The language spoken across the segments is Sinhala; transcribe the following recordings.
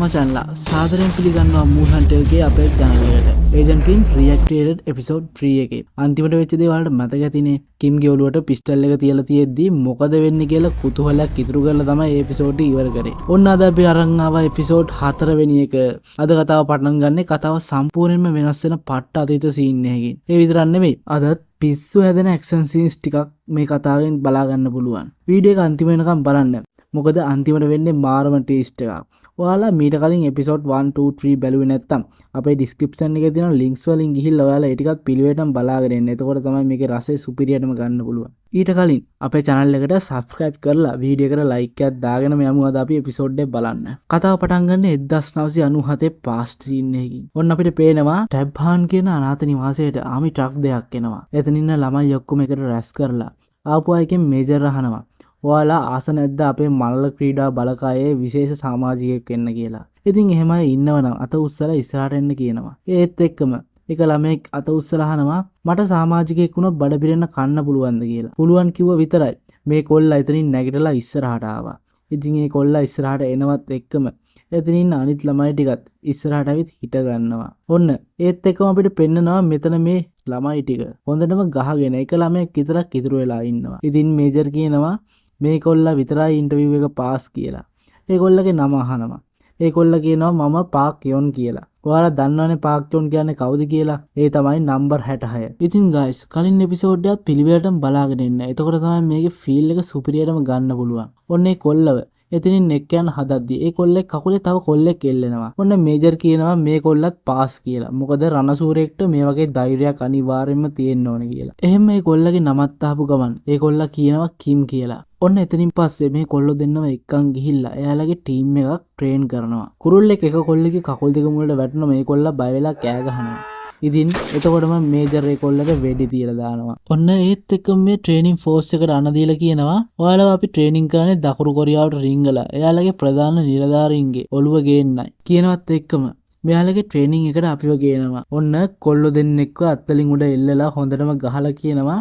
මචන්ලා සාදරයෙන් පිළිගන්නවා මූන් හන්ටර්ගේ අපේ channel එකට. ඒජන්ට් කිම් reactivated episode 3 එකේ. අන්තිමට වෙච්ච දේ වලට මතක ඇතිනේ. කිම්ගේ ඔළුවට පිස්ටල් එක තියලා තියෙද්දි මොකද වෙන්නේ කියලා කුතුහලයක් ඉතුරු කරලා තමයි මේ එපිසෝඩ් එක ඉවර කරේ. ඔන්න අද අපි අරන් ආවා එපිසෝඩ් 4 වෙනි එක. අද කතාව පටන් ගන්නේ කතාව සම්පූර්ණයෙන්ම වෙනස් වෙන පට්ට අතීත සීන් එකකින්. ඒ විතරක් නෙමෙයි. අදත් පිස්සු හැදෙන ඇක්ෂන් සීන්ස් ටිකක් මේ කතාවෙන් බලා ගන්න පුළුවන්. වීඩියෝ එක අන්තිම වෙනකම් බලන්න. මොකද අන්තිමට වෙන්නේ මාරම ටේස්ට් එකක්. ඔයාලා මීට කලින් එපිසෝඩ් 1 2 3 බැලුවේ නැත්නම් අපේ ඩිස්ක්‍රිප්ෂන් එකේ තියෙන ලින්ක්ස් වලින් ගිහිල්ලා ඔයාලා ඒ ටිකත් පිළිවෙලටම බලාගෙන ඉන්න. එතකොට තමයි මේකේ රසය සුපිරියටම ගන්න පුළුවන්. ඊට කලින් අපේ channel එකට subscribe කරලා වීඩියෝ එකට like එකක් දාගෙන යමු අද අපි එපිසෝඩ් එක බලන්න. කතාව පටන් ගන්න 1997 past scene එකකින්. ඔන්න අපිට පේනවා ටැබ්හාන් කියන අනාථ නිවාසයට ආමි ට්‍රක් දෙකක් එනවා. එතන ඉන්න ළමයි ඔක්කොම එකට රැස් කරලා ආපු අයගෙන් මේජර් අහනවා. ඔයාලා ආස නැද්ද අපේ මල්ල ක්‍රීඩා බලකායේ විශේෂ සමාජිකයෙක් වෙන්න කියලා. ඉතින් එහෙමයි ඉන්නවනම් අත උස්සලා ඉස්සරහට එන්න කියනවා. ඒත් එක්කම එක ළමෙක් අත උස්සලා අහනවා මට සමාජිකයෙක් වුණොත් බඩ පිරෙන්න කන්න පුළුවන්ද කියලා. පුළුවන් කිව්ව විතරයි. මේ කොල්ලා එතනින් නැගිටලා ඉස්සරහට ආවා. ඉතින් මේ කොල්ලා ඉස්සරහට එනවත් එක්කම එතනින් අනිත් ළමයි ටිකත් ඉස්සරහට ඇවිත් හිට ගන්නවා. ඔන්න ඒත් එක්කම අපිට පෙන්නනවා මෙතන මේ ළමයි ටික හොඳටම ගහගෙන එක ළමයෙක් විතරක් ඉතුරු වෙලා ඉන්නවා. ඉතින් මේජර් කියනවා මේ කොල්ලා විතරයි ඉන්ටර්විව් එක පාස් කියලා. ඒ කොල්ලගේ නම අහනවා. ඒ කොල්ලා කියනවා මම පාක් යොන් කියලා. ඔයාලා දන්නවනේ පාක් යොන් කියන්නේ කවුද කියලා? ඒ තමයි නම්බර් 66. ඉතින් guys කලින් එපිසෝඩ් එකත් පිළිවෙලටම බලාගෙන ඉන්න. එතකොට තමයි මේකේ ෆීල් එක සුපිරියටම ගන්න පුළුවන්. ඔන්න ඒ කොල්ලව එතනින් නෙක් යන හදද්දි ඒ කොල්ලේ කකුලේ තව කොල්ලෙක් එල්ලෙනවා. ඔන්න මේජර් කියනවා මේ කොල්ලත් පාස් කියලා. මොකද රණසූරයෙක්ට මේ වගේ ධෛර්යයක් අනිවාර්යයෙන්ම තියෙන්න ඕනේ කියලා. එහෙම මේ කොල්ලගේ නමත් අහපු ගමන් ඒ කොල්ලා කියනවා කිම් කියලා. ඔන්න එතනින් පස්සේ මේ කොල්ලෝ දෙන්නම එක්කන් ගිහිල්ලා එයාලගේ ටීම් එකක් ට්‍රේන් කරනවා. කුරුල්ලෙක් එක කොල්ලෙක්ගේ කකුල් දෙක මුලට වැටුණා මේ කොල්ලා බය වෙලා කෑ ගහනවා. ඉතින් එතකොටම මේජර් ඒ කොල්ලට වෙඩි තියලා දානවා. ඔන්න ඒත් එක්කම මේ ට්‍රේනින් ෆෝස් එකට අණ දීලා කියනවා ඔයාලා අපි ට්‍රේනින් කරන්නේ දකුණු කොරියාවට රිංගලා එයාලගේ ප්‍රධාන නිලධාරීන්ගේ ඔළුව ගේන්නයි. කියනවත් එක්කම මෙයාලගේ ට්‍රේනින් එකට අපිව ගේනවා. ඔන්න කොල්ලෝ දෙන්නෙක්ව අත්වලින් උඩ එල්ලලා හොඳටම ගහලා කියනවා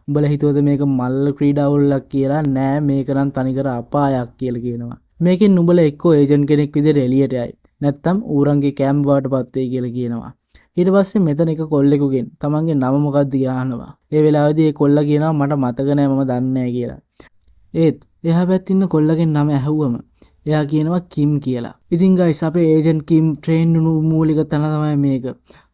උඹලා හිතුවද මේක මල්ල ක්‍රීඩාවලක් කියලා? නෑ මේක නම් තනිකර අපායක් කියලා කියනවා. මේකෙන් නුඹලා එක්කෝ ඒජන්ට් කෙනෙක් විදිහට එළියට යයි. නැත්තම් ඌරන්ගේ කැම්ප් වලටපත් වෙයි කියලා කියනවා. ඊට පස්සේ මෙතන එක කොල්ලෙකුගෙන් තමන්ගේ නම මොකක්ද කියලා අහනවා. ඒ වෙලාවේදී ඒ කොල්ලා කියනවා මට මතක නෑ මම දන්නේ නෑ කියලා. ඒත් එහා පැත්තේ ඉන්න කොල්ලගේ නම ඇහුවම එයා කියනවා කිම් කියලා. ඉතින් guys අපේ ඒජන්ට් කිම් ට්‍රේන් වුණු මූලික තැන තමයි මේක.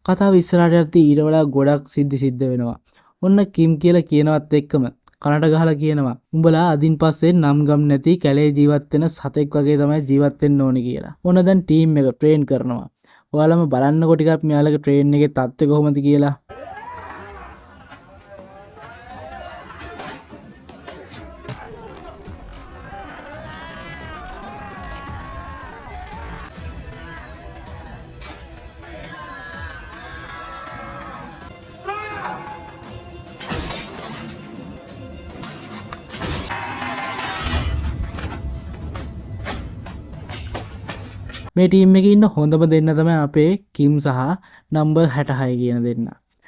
කතාව ඉස්සරහට යද්දී ඊට වඩා ගොඩක් සිද්ධ වෙනවා. ඔන්න කිම් කියලා කියනවත් එක්කම කනට ගහලා කියනවා උඹලා අදින් පස්සේ නම් ගම් නැති කැලේ ජීවත් වෙන සතෙක් වගේ තමයි ජීවත් වෙන්න ඕනේ කියලා. ඔන්න දැන් ටීම් එක ට්‍රේන් කරනවා. ඔයාලම බලන්නකො ටිකක් මෙයාලගේ ට්‍රේන් එකේ තත්ත්වය කොහොමද කියලා. මේ ටීම් එකේ ඉන්න හොඳම දෙන්න තමයි අපේ කිම් සහ නම්බර් 66 කියන දෙන්න.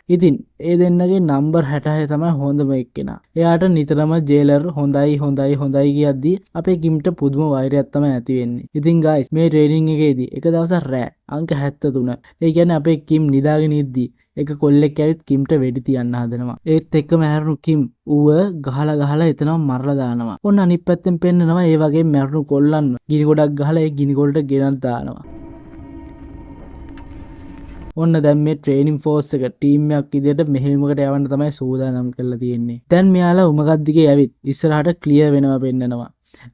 ඉතින් ඒ දෙන්නගේ නම්බර් 66 තමයි හොඳම එක්කෙනා. එයාට නිතරම ජේලර් හොඳයි කියද්දී අපේ කිම්ට පුදුම වෛරයක් තමයි ඇති වෙන්නේ. ඉතින් guys මේ ට්‍රේනින් එකේදී එක දවසක් රෑ අංක 73 ඒ කියන්නේ අපේ කිම් නිදාගෙන ඉද්දී එක කොල්ලෙක් ඇවිත් කිම්ට වෙඩි තියන්න හදනවා. ඒත් එක්කම හැරුණු කිම් ඌව ගහලා එතනම මරලා දානවා. ඔන්න අනිත් පැත්තෙන් පෙන්නනවා ඒ වගේ මැරුණු කොල්ලන් ගිනි ගොඩක් ගහලා ඒ ගිනි ගොඩට ගෙනත් දානවා. ඔන්න දැන් මේ ට්‍රේනින් ෆෝස් එක ටීම් එකක් විදිහට මෙහෙයුමකට යවන්න තමයි සූදානම් කරලා තියෙන්නේ. දැන් මෙයාලා උමගත් දිගේ ඇවිත් ඉස්සරහට ක්ලියර් වෙනවා පෙන්නනවා.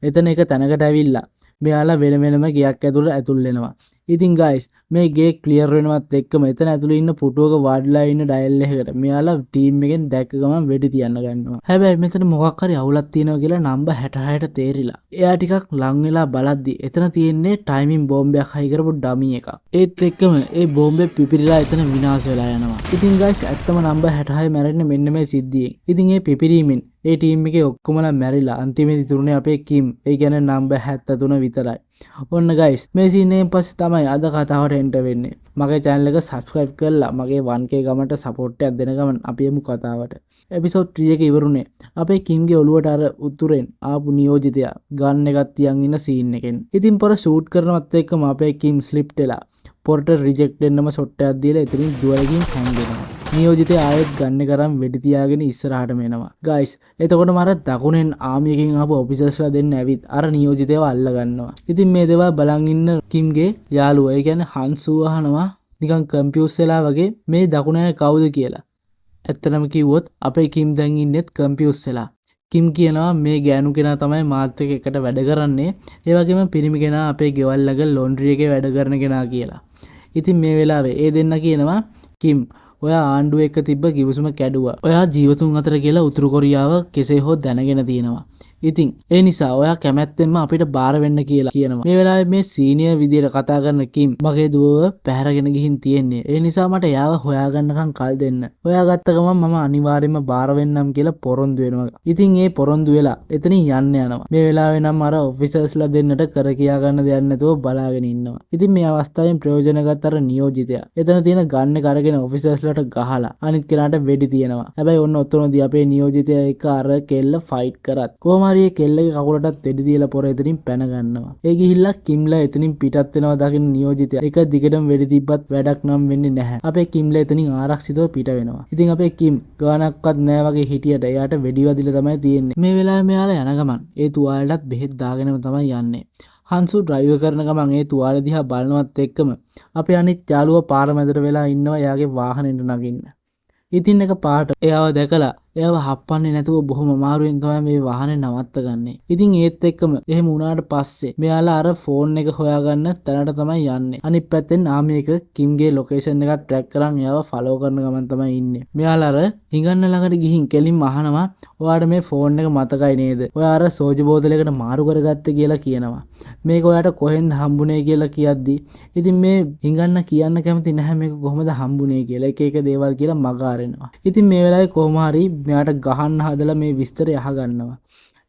එතන එක තැනකට ඇවිල්ලා මෙයාලා වෙනම ගයක් ඇතුල් වෙනවා. ඉතින් guys මේ ගේ ක්ලියර් වෙනවත් එක්කම එතන ඇතුළේ ඉන්න පුටුවක වාඩිලා ඉන්න ඩයල් එකකට මෙයාලා ටීම් එකෙන් දැක්ක ගමන් වෙඩි තියන්න ගන්නවා. හැබැයි මෙතන මොකක් හරි අවුලක් තියෙනවා කියලා නම්බර් 66ට තේරිලා. එයා ටිකක් ලං වෙලා බලද්දි එතන තියෙන්නේ ටයිමින් බෝම්බයක් හයි කරපු ඩමි එකක්. ඒත් එක්කම ඒ බෝම්බේ පිපිරිලා එතන විනාශ වෙලා යනවා. ඉතින් guys ඇත්තම නම්බර් 66 මැරෙන්නේ මෙන්න මේ සිද්ධියෙන්. ඉතින් ඒ පිපිරීමෙන් ඒ ටීම් එකේ ඔක්කොමලා මැරිලා අන්තිමේදී ඉතුරුනේ අපේ කිම්. ඒ කියන්නේ නම්බර් 73 විතරයි. ඔන්න guys මේ සීන් එකෙන් පස්සේ තමයි අද කතාවට එන්ටර් වෙන්නේ. මගේ channel එක subscribe කරලා මගේ 1k ගමන්ට support එකක් දෙන ගමන් අපි යමු කතාවට. episode 3 එක ඉවරුනේ. අපේ කිම්ගේ ඔළුවට අර උතුරෙන් ආපු නියෝජිතයා ගන් එකක් තියන් ඉන්න scene එකෙන්. ඉතින් පොර shoot කරනවත් එක්කම අපේ කිම් slip වෙලා පොරට රිජෙක්ට් වෙන්නම ෂොට් එකක් දීලා එතනින් දුවලකින් හැංගෙනවා. නියෝජිතයා ආයෙත් ගන්න කරන් වෙඩි තියාගෙන ඉස්සරහටම එනවා. ගයිස්, එතකොට මර දකුණෙන් ආමි එකකින් ආපු ඔෆිසර්ස්ලා දෙන්න ඇවිත් අර නියෝජිතයව අල්ල ගන්නවා. ඉතින් මේ දේවල් බලන් ඉන්න කිම්ගේ යාළුවා, ඒ කියන්නේ හන්සු අහනවා නිකන් කන්ෆියුස් වෙලා වගේ මේ දකුණේ කවුද කියලා. ඇත්තටම කිව්වොත් අපේ කිම් දැන් ඉන්නෙත් කන්ෆියුස් වෙලා. කිම් කියනවා මේ ගෑනු කෙනා තමයි මාත් එක්ක එකට වැඩ කරන්නේ. ඒ වගේම පිරිමි කෙනා අපේ ගෙවල් ළඟ ලොන්ඩ්‍රි එකේ වැඩ කරන කෙනා කියලා. ඉතින් මේ වෙලාවේ ඒ දෙන්න කියනවා කිම් ඔයා ආණ්ඩුව එක්ක තිබ්බ කිවිසුම කැඩුවා. ඔයා ජීවතුන් අතර කියලා උතුරු කොරියාව කෙසේ හෝ දැනගෙන තියෙනවා. ඉතින් ඒ නිසා ඔයා කැමැත්තෙන්ම අපිට බාර වෙන්න කියලා කියනවා. මේ වෙලාවේ මේ සීනියර් විදියට කතා කරන කිම් මගේ දුවව පැහැරගෙන ගිහින් තියෙන්නේ. ඒ නිසා මට එයාව හොයාගන්නකම් කල් දෙන්න. හොයාගත්ත ගමන් මම අනිවාර්යයෙන්ම බාර වෙන්නම් කියලා පොරොන්දු වෙනවා. ඉතින් ඒ පොරොන්දු වෙලා එතනින් යන්න යනවා. මේ වෙලාවේ නම් අර ඔෆිසර්ස්ලා දෙන්නට කර කියා ගන්න දෙයක් නැතුව බලාගෙන ඉන්නවා. ඉතින් මේ අවස්ථාවෙන් ප්‍රයෝජන ගත්ත අර නියෝජිතයා එතන තියෙන ගන්න එක අරගෙන ඔෆිසර්ස්ලාට ගහලා අනිත් කෙනාට වෙඩි තියනවා. හැබැයි ඔන්න ඔතනදී අපේ නියෝජිතයා එක්ක අර කෙල්ල ෆයිට් කරත් කොහොම හරි කෙල්ලගේ කකුලටත් වෙඩි දීලා පොර එතනින් පැන ගන්නවා. ඒ ගිහිල්ලා කිම්ලා එතනින් පිටත් වෙනවා දකින්න නියෝජිතයා එක දිගටම වෙඩි තිබ්බත් වැඩක් නම් වෙන්නේ නැහැ. අපේ කිම්ලා එතනින් ආරක්ෂිතව පිට වෙනවා. ඉතින් අපේ කිම් ගානක්වත් නැහැ වගේ හිටියට එයාට වෙඩි වදිලා තමයි තියෙන්නේ. මේ වෙලාවේ මෙයාලා යන ගමන් ඒ තුවාලටත් බෙහෙත් දාගෙනම තමයි යන්නේ. හන්සු ඩ්‍රයිව් කරන ගමන් ඒ තුවාල දිහා බලනවත් එක්කම අපේ අනිත් යාළුවා පාර මැදට වෙලා ඉන්නවා එයාගේ වාහනේට නගින්න. ඉතින් එක පාට එයාව දැකලා එයාව හප්පන්නේ නැතුව බොහොම අමාරුවෙන් තමයි මේ වාහනේ නවත්ත ගන්නේ. ඉතින් ඒත් එක්කම එහෙම වුණාට පස්සේ මෙයාලා අර ෆෝන් එක හොයාගන්න තැනට තමයි යන්නේ. අනිත් පැත්තෙන් ආමි එක කිම්ගේ ලොකේෂන් එක ට්‍රැක් කරන් එයාව ෆලෝ කරන ගමන් තමයි ඉන්නේ. මෙයාලා අර හිඟන්න ළඟට ගිහින් කෙලින්ම අහනවා ඔයාට මේ ෆෝන් එක මතකයි නේද? ඔයා අර සෝජු බෝතලයකට මාරු කරගත්තේ කියලා කියනවා. මේක ඔයාට කොහෙන්ද හම්බුනේ කියලා කියද්දි ඉතින් මේ හිඟන්න කියන්න කැමති නැහැ මේක කොහොමද හම්බුනේ කියලා එක එක දේවල් කියලා මග අරිනවා. ඉතින් මේ වෙලාවේ කොහොම හරි මෙයාට ගහන්න හදලා මේ විස්තරය අහගන්නවා.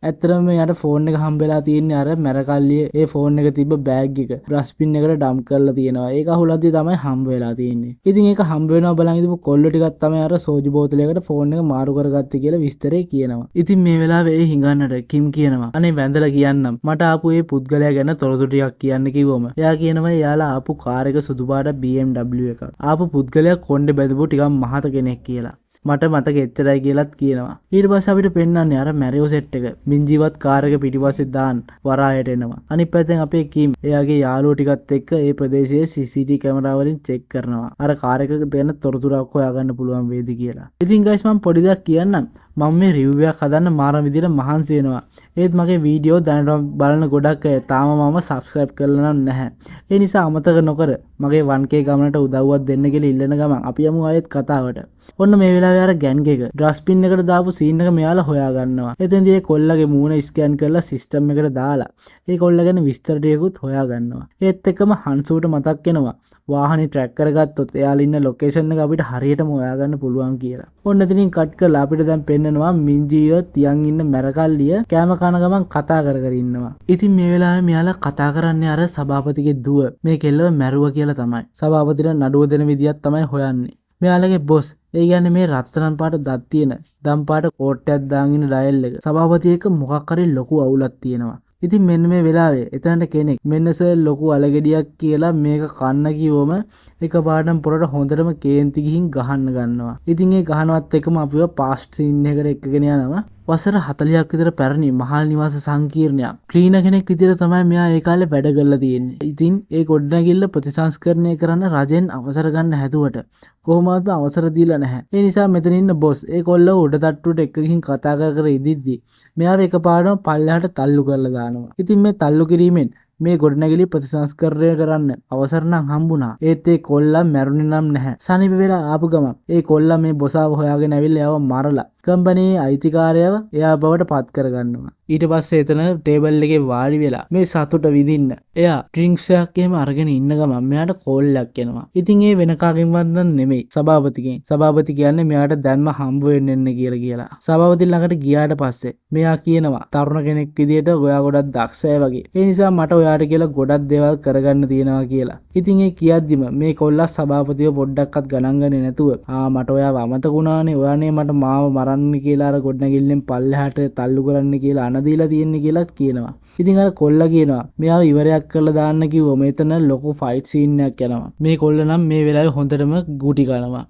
ඇත්තටම මෙයාට ෆෝන් එක හම්බෙලා තියෙන්නේ අර මැරකල්ලියේ ඒ ෆෝන් එක තිබ්බ බෑග් එක ඩස්ට්බින් එකට ඩම්ප් කරලා තියෙනවා. ඒක අහුලද්දි තමයි හම්බ වෙලා තියෙන්නේ. ඉතින් ඒක හම්බ වෙනවා බලන් ඉඳපු කොල්ල ටිකක් තමයි අර සෝජු බෝතලයකට ෆෝන් එක මාරු කරගත්තේ කියලා විස්තරේ කියනවා. ඉතින් මේ වෙලාවේ ඒ හිඟන්නට කිම් කියනවා අනේ වැඳලා කියන්නම් මට ආපු ඒ පුද්ගලයා ගැන තොරතුරු ටිකක් කියන්න කිව්වම එයා කියනවා එයාලා ආපු කාර් එක සුදු පාට BMW එකක්. ආපු පුද්ගලයා කොණ්ඩේ බැඳපු ටිකක් මහත කෙනෙක් කියලා. මට මතක එච්චරයි කියලාත් කියනවා. ඊට පස්සේ අපිට පෙන්වන්නේ අර මැරියෝ සෙට් එක. මින්ජීවත් කාර් එක පිටිපස්සේ දාන් වරායට එනවා. අනිත් පැත්තෙන් අපේ කිම් එයාගේ යාළුවෝ ටිකත් එක්ක ඒ ප්‍රදේශයේ CCTV කැමරා වලින් චෙක් කරනවා. අර කාර් එක ගැන තොරතුරක් හොයාගන්න පුළුවන් වේද කියලා. ඉතින් ගයිස් මම පොඩි දෙයක් කියන්නම්. මම මේ රිවිව් එකක් හදන්න මාර විදිහට මහන්සි වෙනවා. ඒත් මගේ වීඩියෝ දැනට බලන ගොඩක් අය තාම මම subscribe කරලා නැහැ. ඒ නිසා අමතක නොකර මගේ 1k ගමනට උදව්වක් දෙන්න කියලා ඉල්ලන ගමන් අපි යමු ආයෙත් කතාවට. ඔන්න මේ වෙලාවේ අර ගෑන්ග් එක ඩස්ට්බින් එකට දාපු සීන් එක මෙයාලා හොයා ගන්නවා. එතෙන්දී ඒ කොල්ලගේ මූණ ස්කෑන් කරලා සිස්ටම් එකට දාලා ඒ කොල්ල ගැන විස්තර ටිකකුත් හොයා ගන්නවා. ඒත් එක්කම හන්සුට මතක් වෙනවා වාහනේ ට්‍රැක් කරගත්තොත් එයාලා ඉන්න ලොකේෂන් එක අපිට හරියටම හොයාගන්න පුළුවන් කියලා. ඔන්න එතනින් කට් කරලා අපිට දැන් පෙන්නනවා මින්ජීව තියන් ඉන්න මැරකල්ලිය කෑම කන ගමන් කතා කර කර ඉන්නවා. ඉතින් මේ වෙලාවේ මෙයාලා කතා කරන්නේ අර සභාපතිගේ දුව මේ කෙල්ලව මැරුවා කියලා තමයි. සභාපතිට නඩුව දෙන විදියක් තමයි හොයන්නේ. මෙයාලගේ බොස් ඒ කියන්නේ මේ රත්තරන් පාට දත් තියෙන දම් පාට කෝට්ටයක් දාගෙන ඉන්න ඩයල් එක. සභාපති එක මොකක් හරි ලොකු අවුලක් තියෙනවා. ඉතින් මෙන්න මේ වෙලාවේ එතනට කෙනෙක් මෙන්න සර් ලොකු අලගෙඩියක් කියලා මේක කන්න කිව්වම එකපාරටම පොරට හොඳටම කේන්ති ගිහින් ගහන්න ගන්නවා. ඉතින් ඒ ගහනවත් එකම අපිව පාස්ට් සීන් එකකට එක්කගෙන යනවා. වසර 40ක් විතර පැරණි මහල් නිවාස සංකීර්ණයක්. ක්ලීනර් කෙනෙක් විදිහට තමයි මෙයා ඒ කාලේ වැඩ කරලා තියෙන්නේ. ඉතින් ඒ ගොඩනැගිල්ල ප්‍රතිසංස්කරණය කරන්න රජෙන් අවසර ගන්න හැදුවට කොහොමවත් අවසර දීලා නැහැ. ඒ නිසා මෙතන ඉන්න බොස් ඒ කොල්ලව උඩ තට්ටුවට එක්ක ගිහින් කතා කර කර ඉදිද්දි මෙයාව එකපාරටම පල්ලෙහාට තල්ලු කරලා දානවා. ඉතින් මේ තල්ලු කිරීමෙන් මේ ගොඩනැගිලි ප්‍රතිසංස්කරණය කරන්න අවසර නම් හම්බුණා. ඒත් ඒ කොල්ලා මැරුණේ නම් නැහැ. සනීප වෙලා ආපු ගමන් ඒ කොල්ලා මේ බොසාව හොයාගෙන ඇවිල්ලා එයාව මරලා කම්පැනියේ අයිතිකාරයව එයා බවට පත් කරගන්නවා. ඊට පස්සේ එතන ටේබල් එකේ වාඩි වෙලා මේ සතුට විඳින්න එයා ඩ්‍රින්ක්ස් එකක් එහෙම අරගෙන ඉන්න ගමන් මෙයාට කෝල් එකක් එනවා. ඉතින් ඒ වෙන කාගෙන්වත් නෙමෙයි සභාපතිගෙන්. සභාපති කියන්නේ මෙයාට දැන්ම හම්බ වෙන්න එන්න කියලා. සභාපති ළඟට ගියාට පස්සේ මෙයා කියනවා තරුණ කෙනෙක් විදියට ඔයා ගොඩක් දක්ෂයි වගේ. ඒ නිසා මට ඔයාට කියලා ගොඩක් දේවල් කරගන්න තියෙනවා කියලා. ඉතින් ඒ කියද්දිම මේ කොල්ලා සභාපතිව පොඩ්ඩක්වත් ගණන් ගන්නේ නැතුව මට ඔයාව අමතක වුණානේ. ඔයානේ මට මාව මරන්න කියලා අර ගොඩනැගිල්ලෙන් පල්ලෙහාට තල්ලු කරන්න කියලා අණ දීලා තියෙන්නේ කියලාත් කියනවා. ඉතින් අර කොල්ලා කියනවා මෙයාව ඉවරයක් කරලා දාන්න කිව්වො මෙතන ලොකු ෆයිට් සීන් එකක් යනවා. මේ කොල්ල නම් මේ වෙලාවේ හොඳටම ගුටි කනවා.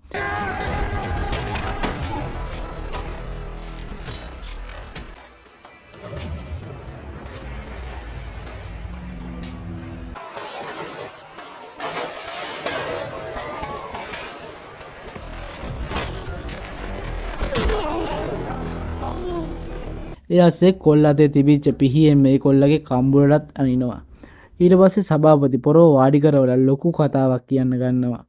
එයාසේ කොල්ල අතේ තිබිච්ච පිහියෙන් මේ කොල්ලගේ කම්බුලටත් අනිනවා. ඊට පස්සේ සභාපති පොරව වාඩි කරවලා ලොකු කතාවක් කියන්න ගන්නවා.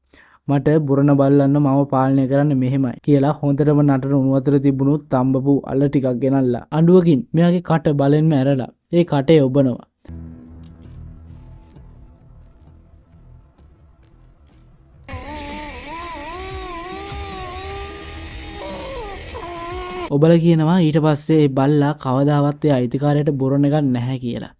මට බුරණ බල්ලන්න මම පාලනය කරන්න මෙහෙමයි කියලා හොඳටම නටන උණු වතුර තිබුණු තඹපු අල ටිකක් ගෙනල්ලා අඬුවකින් මෙයාගේ කට බලෙන්ම ඇරලා ඒ කටේ ඔබනවා. ඔබලා කියනවා ඊට පස්සේ බල්ලා කවදාවත් ඒ අයිතිකාරයට බොරණ එකක් නැහැ කියලා.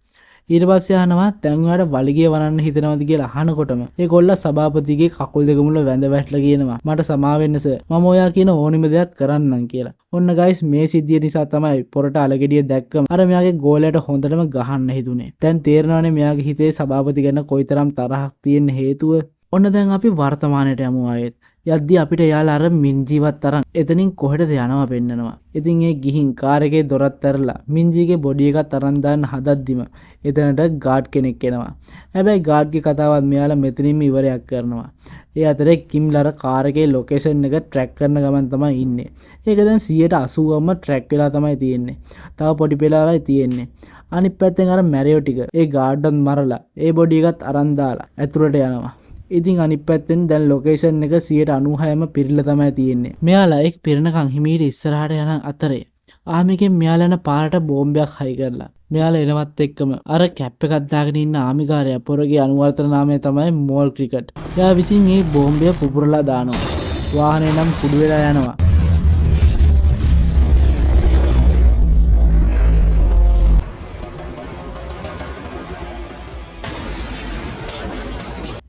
ඊට පස්සේ අහනවා දැන් ඔයාලට වලිගය වරන්න හිතනවද කියලා අහනකොටම ඒ කොල්ලා සභාපතිගේ කකුල් දෙක මුල වැඳ වැටලා කියනවා මට සමා වෙන්න සර් මම ඔයා කියන ඕනෙම දෙයක් කරන්නම් කියලා. ඔන්න ගයිස් මේ සිද්ධිය නිසා තමයි පොරට අලගෙඩිය දැක්කම අර මෙයාගේ ගෝලයට හොඳටම ගහන්න හිතුනේ. දැන් තේරෙනවනේ මෙයාගේ හිතේ සභාපති ගැන කොයිතරම් තරහක් තියෙන හේතුව. ඔන්න දැන් අපි වර්තමානයට යමු ආයෙත්. යද්දී අපිට යාලා අර මින්ජීවත් අරන් එතනින් කොහෙටද යනවා පෙන්නනවා. ඉතින් ඒ ගිහින් කාර් එකේ දොරත් ඇරලා මින්ජීගේ බොඩි එකත් අරන් දාන්න හදද්දිම එතනට ගාඩ් කෙනෙක් එනවා. හැබැයි ගාඩ්ගේ කතාවත් මෙයාලා මෙතනින්ම ඉවරයක් කරනවා. ඒ අතරේ කිම්ලර කාර් එකේ ලොකේෂන් එක ට්‍රැක් කරන ගමන් තමයි ඉන්නේ. ඒක දැන් 180ම ට්‍රැක් වෙලා තමයි තියෙන්නේ. තව පොඩි පෙලාවයි තියෙන්නේ. අනිත් පැත්තෙන් අර මැරියෝ ටික ඒ ගාඩ්වත් මරලා ඒ බොඩි එකත් අරන් දාලා ඇතුළට යනවා. ඉතින් අනිත් පැත්තෙන් දැන් ලොකේෂන් එක 96ම පිරිලා තමයි තියෙන්නේ. මෙයාලා ඒක පිරෙනකන් හිමීට ඉස්සරහට යන අතරේ ආමිකෙන් මෙයාලා යන පාරට බෝම්බයක් හයි කරලා මෙයාලා එනවත් එක්කම අර කැප් එකක් දාගෙන ඉන්න ආමිකාරයා පොරගේ අනුවර්තන නාමය තමයි මෝල් ක්‍රිකට්. එයා විසින් මේ බෝම්බය පුපුරලා දානවා. වාහනේ නම් කුඩු වෙලා යනවා.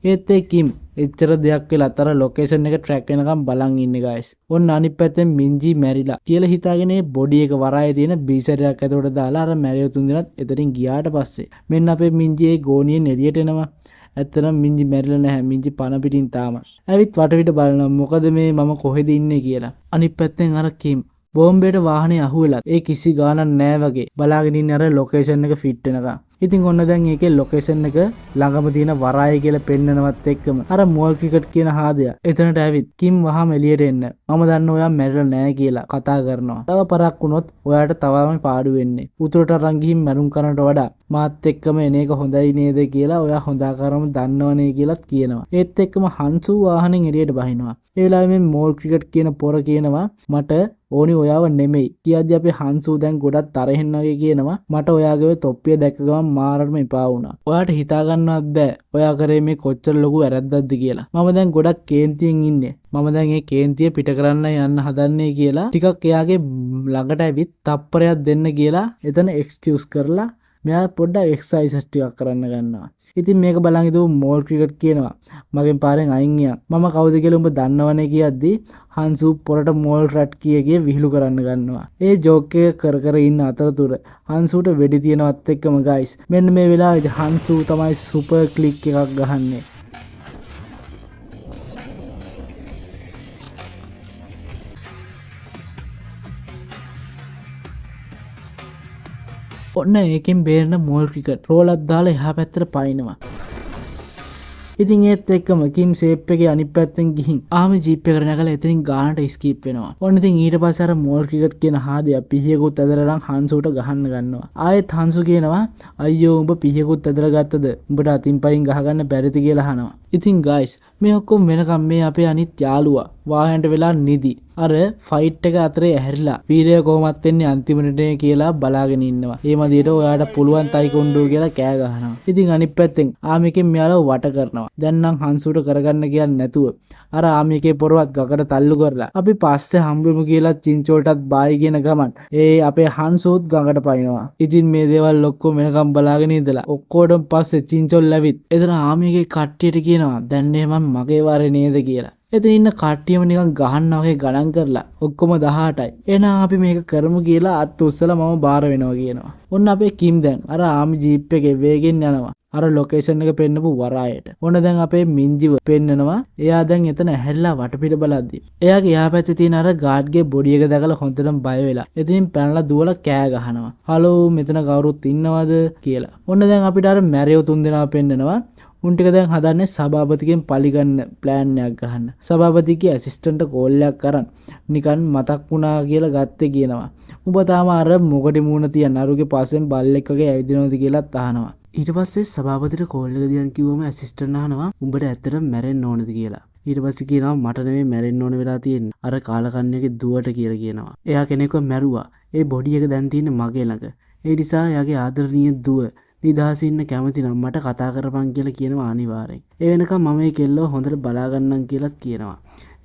ඒත් ඒ කිම් එච්චර දෙයක් වෙලා අතර ලොකේෂන් එක ට්‍රැක් වෙනකම් බලන් ඉන්නේ ගයිස්. ඔන්න අනිත් පැත්තෙන් මින්ජි මැරිලා කියලා හිතාගෙන ඒ බොඩි එක වරායේ තියෙන බීසරයක් ඇතුලට දාලා අර මැරියෝ තුන් දෙනාත් එතනින් ගියාට පස්සේ මෙන්න අපේ මින්ජි ඒ ගෝණියෙන් එළියට එනවා. ඇත්තටම මින්ජි මැරිලා නැහැ. මින්ජි පන පිටින් තාම. ඇවිත් වටපිට බලනවා මොකද මේ මම කොහෙද ඉන්නේ කියලා. අනිත් පැත්තෙන් අර කිම් බෝම්බේට වාහනේ අහුවෙලා ඒ කිසි ගානක් නැහැ වගේ බලාගෙන ඉන්නේ අර ලොකේෂන් එක ෆිට වෙනකම්. ඉතින් ඔන්න දැන් ඒකේ ලොකේෂන් එක ළඟම තියෙන වරාය කියලා පෙන්නනවත් එක්කම අර මෝල් ක්‍රිකට් කියන හාදයා එතනට ඇවිත් කිම් වහම එළියට එන්න මම දන්න ඔයා මැරිලා නැහැ කියලා කතා කරනවා. තව පරක් වුණොත් ඔයාට තවම පාඩු වෙන්නේ. උතුරට අරන් ගිහින් මැරුම් කරනට වඩා මාත් එක්කම එන එක හොඳයි නේද කියලා ඔයා හොඳාකාරම දන්නවනේ කියලාත් කියනවා. ඒත් එක්කම හන්සු වාහනෙන් එළියට බහිනවා. ඒ වෙලාවේ මේ මෝල් ක්‍රිකට් කියන පොර කියනවා මට ඕනි ඔයාව නෙමෙයි කියද්දි අපේ හන්සු දැන් ගොඩක් තරහෙන් වගේ කියනවා මට ඔයාගේ තොප්පිය දැක්ක ගමන් මාරටම එපා වුණා. ඔයාට හිතා ගන්නවත් බෑ ඔයා කරේ මේ කොච්චර ලොකු වැරද්දක්ද කියලා. මම දැන් ගොඩක් කේන්තියෙන් ඉන්නේ. මම දැන් මේ කේන්තිය පිට කරන්න යන්න හදන්නේ කියලා ටිකක් එයාගේ ළඟට ඇවිත් තප්පරයක් දෙන්න කියලා එතන එක්ස්කියුස් කරලා මෙයා පොඩ්ඩක් එක්සර්සයිසස් ටිකක් කරන්න ගන්නවා. ඉතින් මේක බලන් ඉඳපු මෝල් ක්‍රිකට් කියනවා මගෙන් පාරෙන් අයින් ගියා. මම කවුද කියලා උඹ දන්නවනේ කියද්දි හන්සු පොරට මෝල් රැට් කිය විහිළු කරන්න ගන්නවා. ඒ ජෝක් එක කර කර ඉන්න අතරතුර හන්සුට වෙඩි තියනවත් එක්කම ගයිස් මෙන්න මේ වෙලාවේදී හන්සු තමයි සුපර් ක්ලික් එකක් ගහන්නේ. ඔන්න ඒකෙන් බේරෙන මෝල් ක්‍රිකට් රෝලක් දාලා එහා පැත්තට පයින්නවා. ඉතින් ඒත් එක්කම කිම් ෂේප් එකේ අනිත් පැත්තෙන් ගිහින් ආමි ජීප් එකට නැගලා එතනින් ගානට ස්කීප් වෙනවා. ඔන්න ඉතින් ඊට පස්සේ අර මෝල් ක්‍රිකට් කියන හාදයා පිහියකුත් ඇදලා හන්සුට ගහන්න ගන්නවා. ආයෙත් හන්සු කියනවා අයියෝ උඹ පිහියකුත් ඇදලා ගත්තද? උඹට අතින් පයින් ගහගන්න බැරිද කියලා අහනවා. ඉතින් ගයිස් මේ ඔක්කොම වෙනකම් මේ අපේ අනිත් යාළුවා වාහනට වෙලා නිදි. අර ෆයිට් එක අතරේ ඇහැරිලා වීරය කොහොමත් වෙන්නේ අන්තිමට කියලා බලාගෙන ඉන්නවා. ඒ මදියට ඔයාට පුළුවන් තයිකොන්ඩෝ කියලා කෑ ගහනවා. ඉතින් අනිත් පැත්තෙන් ආමිකෙන් මෙයාලව වට කරනවා. දැන් නම් හංසුට කරගන්න කියන්නේ නැතුව අර ආමිකේ පොරවත් ගකට තල්ලු කරලා අපි පස්සේ හම්බෙමු කියලා චින්චෝල්ටත් බායි කියන ගමන් ඒ අපේ හංසෝත් ගඟට පනිනවා. ඉතින් මේ දේවල් ඔක්කොම වෙනකම් බලාගෙන ඉඳලා ඔක්කොටම පස්සේ චින්චෝල් ලැබිත් එතන ආමිකේ කට්ටියට කියනවා දැන් එහෙනම් මගේ වාරේ නේද කියලා. එතන ඉන්න කට්ටියම නිකන් ගහනවා වගේ ගණන් කරලා ඔක්කොම 18යි. එහෙනම් අපි මේක කරමු කියලා අත් උස්සලා මම බාර වෙනවා කියනවා. ඔන්න අපේ කිම් දැන් අර ආමි ජීප් එකේ වේගෙන් යනවා. අර ලොකේෂන් එක පෙන්නපු වරායට. ඔන්න දැන් අපේ මින්ජිව පෙන්නනවා. එයා දැන් එතන ඇහැරිලා වටපිට බලද්දි. එයාගේ එහා පැත්තේ තියෙන අර ගාඩ්ගේ බොඩි එක දැකලා හොඳටම බය වෙලා. එතනින් පැනලා දුවලා කෑ ගහනවා. "හලෝ මෙතන කවුරුත් ඉන්නවද?" කියලා. ඔන්න දැන් අපිට අර මැරියෝ තුන්දෙනා පෙන්නනවා. උන් ටික දැන් හදන්නේ සභාපතිගෙන් පලිගන්න ප්ලෑන් එකක් ගහන්න. සභාපතිගේ ඇසිස්ටන්ට් කෝල් එකක් කරන් නිකන් මතක් වුණා කියලා ගත්තේ කියනවා. "උඹ තාම අර මොකටි මූණ තියන අරුගේ පස්සෙන් බල්ලෙක් වගේ ඇවිදිනවද කියලාත් අහනවා. ඊට පස්සේ සභාපතිට කෝල් එක දියන් කිව්වම ඇසිස්ටන්ට් අහනවා "උඹට ඇත්තටම මැරෙන්න ඕනද කියලා." ඊට පස්සේ කියනවා "මට නෙමෙයි මැරෙන්න ඕන වෙලා තියෙන්නේ. අර කාලකන්ණියගේ දුවට කියලා" කියනවා. එයා කෙනෙක්ව මැරුවා. ඒ බොඩි එක දැන් තියෙන්නේ මගේ ළඟ. ඒ නිසා එයාගේ ආදරණීය දුව නිදහසේ ඉන්න කැමති නම් මට කතා කරපන් කියලා කියනවා අනිවාර්යෙන්. ඒ වෙනකම් මම මේ කෙල්ලව හොඳට බලා ගන්නම් කියලාත් කියනවා.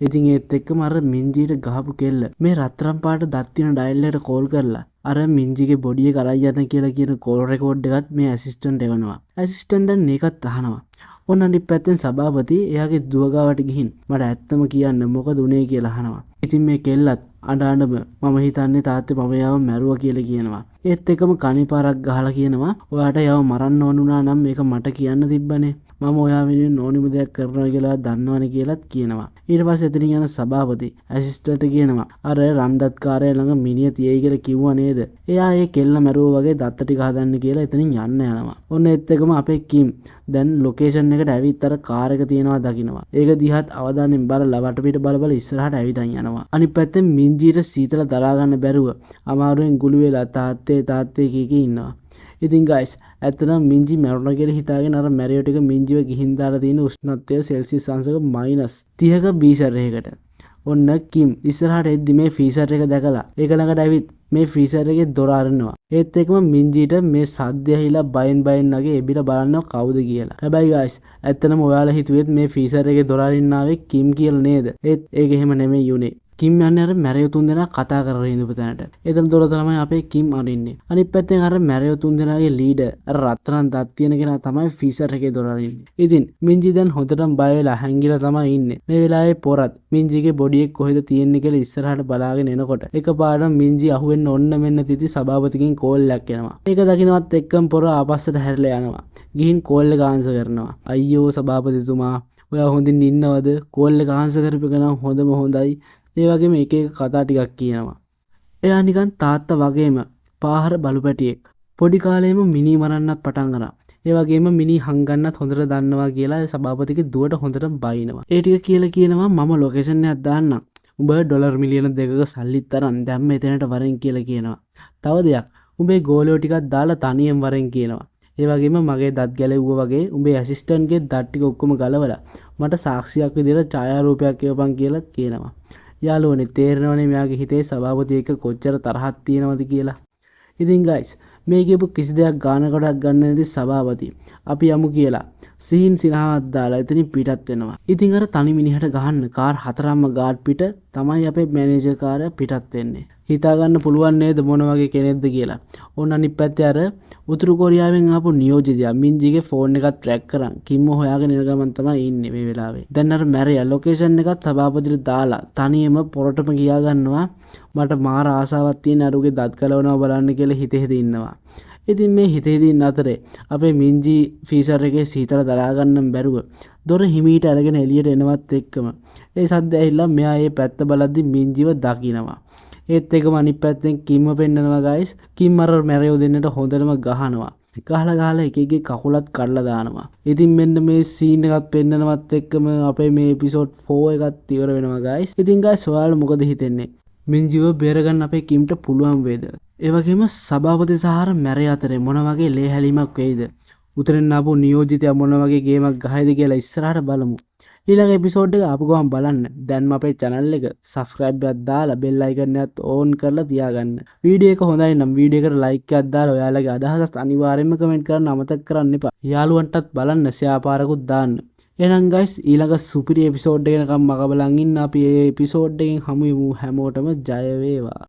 ඉතින් ඒත් එක්කම අර මින්ජීට ගහපු කෙල්ල මේ රත්තරන් පාට දත් තියෙන ඩයල් එකට කෝල් කරලා අර මින්ජිගේ බොඩි එක අරයි යන්න කියලා කියන කෝල් රෙකෝඩ් එකත් මේ ඇසිස්ටන්ට් එවනවා. ඇසිස්ටන්ට් දැන් මේකත් අහනවා. ඔන්න අනිත් පැත්තෙන් සභාපති එයාගේ දුව ගාවට ගිහින් මට ඇත්තම කියන්න මොකද උනේ කියලා අහනවා. ඉතින් මේ කෙල්ලත් අඬ මම හිතන්නේ තාත්තේ මම යාව මැරුවා කියලා කියනවා. ඒත් එකම කණිපාරක් ගහලා කියනවා ඔයාට යාව මරන්න ඕන වුණා නම් මේක මට කියන්න තිබ්බනේ. මම ඔයා වෙනුවෙන් ඕනිම දෙයක් කරනවා කියලා දන්නවනේ කියලාත් කියනවා. ඊට පස්සේ එතනින් යන සභාපති ඇසිස්ටන්ට් කියනවා අර රන්දත් කාර්යය ළඟ මිනිහ තියයි කියලා කිව්වා නේද? එයා ඒ කෙල්ල මැරුවා වගේ දත්ත ටික හදන්න කියලා එතනින් යන්න යනවා. ඔන්න ඒත් එකම අපේ කිම් දැන් ලොකේෂන් එකට ඇවිත් අර කාර් එක තියෙනවා දකින්නවා. ඒක දිහාත් අවධානයෙන් බලලා වටපිට බල ඉස්සරහට ඇවිදන් යනවා. අනිත් පැත්තෙන් මින්ජීට සීතල දරා ගන්න බැරුව අමාරුවෙන් ගුළු වෙලා තාත්තේ කී ඉන්නවා. ඉතින් ගයිස් ඇත්තටම මින්ජි මැරුණා කියලා හිතාගෙන අර මැරියෝ ටික මින්ජිව ගිහින් දාලා තියෙන උෂ්ණත්වය සෙල්සියස් අංශක -30ක බීසර් එකකට. ඔන්න කිම් ඉස්සරහට එද්දි මේ ෆ්‍රීසර් එක දැකලා ඒක ළඟට ඇවිත් මේ ෆ්‍රීසර් එකේ දොර අරිනවා. ඒත් එක්කම මින්ජීට මේ සද්ද ඇහිලා බයෙන් නැගේ එබිලා බලන්න කවුද කියලා. හැබැයි ගයිස් ඇත්තටම ඔයාලා හිතුවේත් මේ ෆ්‍රීසර් එකේ දොර අරින්න ආවේ කිම් කියලා නේද? ඒත් ඒක එහෙම නෙමෙයි උනේ. කිම් යන්නේ අර මැරියෝ තුන්දෙනා කතා කරගෙන ඉඳපු තැනට. එතන දොර තමයි අපේ කිම් අරින්නේ. අනිත් පැත්තෙන් අර මැරියෝ තුන්දෙනාගේ ලීඩර් අර රත්තරන් දත් තියෙන කෙනා තමයි ෆීසර් එකේ දොර අරින්නේ. ඉතින් මින්ජි දැන් හොඳටම බය වෙලා හැංගිලා තමයි ඉන්නේ. මේ වෙලාවේ පොරත් මින්ජිගේ බොඩි එක කොහෙද තියෙන්නේ කියලා ඉස්සරහට බලාගෙන එනකොට එකපාරටම මින්ජි අහුවෙන්න ඔන්න මෙන්න තිති සභාපතිගෙන් කෝල් එකක් එනවා. ඒක දකින්නවත් එක්කම පොර ආපස්සට හැරිලා යනවා. ගිහින් කෝල් එක ආන්සර් කරනවා. "අයියෝ සභාපතිතුමා ඔයා හොඳින් ඉන්නවද? කෝල් එක ආන්සර් කරපේකනම් හොඳයි." ඒ වගේම එක කතා ටිකක් කියනවා. එයා නිකන් තාත්තා වගේම පාහර බලු පැටියෙක්. පොඩි කාලේම මිනි මරන්නත් පටන් ගන්නවා. ඒ වගේම මිනි හංගන්නත් හොඳට දන්නවා කියලා සභාපතිගේ දුවට හොඳට බයිනවා. ඒ ටික කියලා කියනවා මම ලොකේෂන් එකක් දාන්නම්. උඹ ඩොලර් මිලියන 2ක සල්ලිත් තරම් දැන් මෙතනට වරෙන් කියලා කියනවා. තව දෙයක් උඹේ ගෝලියෝ ටිකක් දාලා තනියෙන් වරෙන් කියනවා. ඒ වගේම මගේ දත් ගැලෙව්වා වගේ උඹේ ඇසිස්ටන්ට්ගේ දත් ටික ඔක්කොම ගලවලා මට සාක්ෂියක් විදිහට ඡායාරූපයක් එවපන් කියලා කියනවා. යාළුවනේ තේරෙනවනේ මෙයාගේ හිතේ සභාපති එක්ක කොච්චර තරහක් තියෙනවද කියලා. ඉතින් ගයිස් මේ කියපු කිසි දෙයක් ගාන කොටක් ගන්න නැති සභාපති අපි යමු කියලා සිහින් සිනහවක් දාලා එතනින් පිටත් වෙනවා. ඉතින් අර තනි මිනිහට ගහන්න කාර් හතරක්ම ගාඩ් පිට තමයි අපේ මැනේජර් කාර්යය පිටත් වෙන්නේ. හිතා ගන්න පුළුවන් නේද මොන වගේ කෙනෙක්ද කියලා. ඕන අනිත් පැත්තේ අර උතුරු කොරියාවෙන් ආපු නියෝජිතයා මින්ජිගේ ෆෝන් එකත් ට්‍රැක් කරන් කිම්ම හොයාගෙන ඉන ගමන් තමයි ඉන්නේ මේ වෙලාවේ. දැන් අර මැරියා ලොකේෂන් එකත් සභාපතිට දාලා තනියම පොරටම ගියා ගන්නවා. මට මාර ආසාවක් තියෙන අරුගේ දත් ගලවනවා බලන්න කියලා හිතේ ඉන්නවා. ඉතින් මේ හිතේ ඉන්න අතරේ අපේ මින්ජි ෆීසර් එකේ සීතල දරා ගන්න බැරුව දොර හිමීට අරගෙන එළියට එනවත් එක්කම ඒ සද්ද ඇහිලා මෙයා ඒ පැත්ත බලද්දි මින්ජිව දකිනවා. ඒත් එකම අනිත් පැත්තෙන් කිම්ම පෙන්නනවා ගයිස්. කිම් අර මැරියෝ දෙන්නට හොඳටම ගහනවා. ගහලා එක කකුලත් කඩලා දානවා. ඉතින් මෙන්න මේ සීන් එකත් පෙන්නනවත් එක්කම අපේ මේ එපිසෝඩ් 4 එකත් ඉවර වෙනවා ගයිස්. ඉතින් ගයිස් ඔයාලා මොකද හිතන්නේ? මින්ජිව බේරගන්න අපේ කිම්ට පුළුවන් වේද? ඒ වගේම සභාපති සහ මැරිය අතරේ මොන වගේ ලේ හැලීමක් වෙයිද? උතරින් ආපු නියෝජිතයා මොන වගේ ගේමක් ගහයිද කියලා ඉස්සරහට බලමු. ඊළඟ එපිසෝඩ් එක ආපු ගමන් බලන්න. දැන්ම අපේ channel එක subscribe එකක් දාලා bell icon එකත් on කරලා තියාගන්න. වීඩියෝ එක හොඳයි නම් වීඩියෝ එකට like එකක් දාලා ඔයාලගේ අදහස් අනිවාර්යයෙන්ම comment කරන්න අමතක කරන්න එපා. යාළුවන්ටත් බලන්න share පාරකුත් දාන්න. එහෙනම් guys ඊළඟ සුපිරි එපිසෝඩ් එකකම් මග බලන් ඉන්න අපි මේ එපිසෝඩ් එකෙන් හමු වෙමු හැමෝටම ජය වේවා.